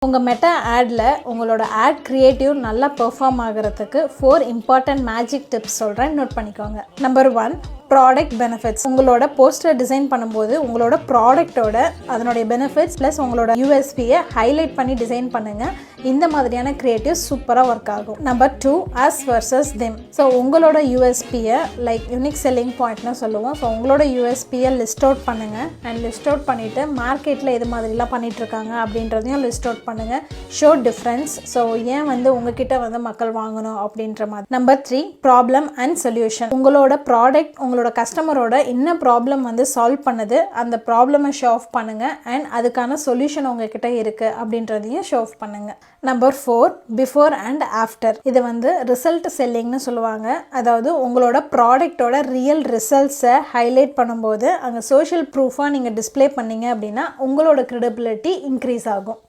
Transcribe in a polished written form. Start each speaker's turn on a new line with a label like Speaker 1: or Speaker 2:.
Speaker 1: உங்கள் மெட்டா ஆடில் உங்களோட add creative நல்லா பெர்ஃபார்ம் ஆகிறதுக்கு 4 இம்பார்ட்டன்ட் மேஜிக் டிப்ஸ் சொல்கிறேன், நோட் பண்ணிக்கோங்க. Number 1, product benefits. உங்களோட போஸ்டர் டிசைன் பண்ணும்போது உங்களோட ப்ராடக்டோட அதனுடைய பெனிஃபிட்ஸ் ப்ளஸ் உங்களோட யூஎஸ்பியை ஹைலைட் பண்ணி டிசைன் பண்ணுங்கள். இந்த மாதிரியான க்ரியேட்டிவ் சூப்பராக ஒர்க் ஆகும். Number 2, us versus them. So உங்களோட யூஎஸ்பியை லைக் யூனிக் செல்லிங் பாயிண்ட்னு சொல்லுவோம். ஸோ உங்களோட யூஎஸ்பியை லிஸ்ட் அவுட் பண்ணுங்கள். அண்ட் லிஸ்ட் அவுட் பண்ணிவிட்டு மார்க்கெட்டில் எது மாதிரிலாம் பண்ணிகிட்ருக்காங்க அப்படின்றதையும் லிஸ்ட் அவுட் பண்ணுங்கள். Show difference. ஸோ ஏன் உங்ககிட்ட மக்கள் வாங்கணும் அப்படின்ற மாதிரி. Number 3, problem and solution. உங்களோட ப்ராடக்ட் உங்களோட கஸ்டமரோட என்ன ப்ராப்ளம் சால்வ் பண்ணுது, அந்த ப்ராப்ளமை ஷோ ஆஃப் பண்ணுங்கள். அண்ட் அதுக்கான சொல்யூஷன் உங்ககிட்ட இருக்குது அப்படின்றதையும் ஷோ ஆஃப் பண்ணுங்கள். Number 4, before and after. இது ரிசல்ட் செல்லிங்னு சொல்லுவாங்க. அதாவது உங்களோட ப்ராடக்டோட ரியல் ரிசல்ட்ஸை ஹைலைட் பண்ணும்போது அங்கே சோஷியல் ப்ரூஃபாக நீங்கள் டிஸ்பிளே பண்ணீங்க அப்படின்னா உங்களோட க்ரெடிபிலிட்டி இன்க்ரீஸ் ஆகும்.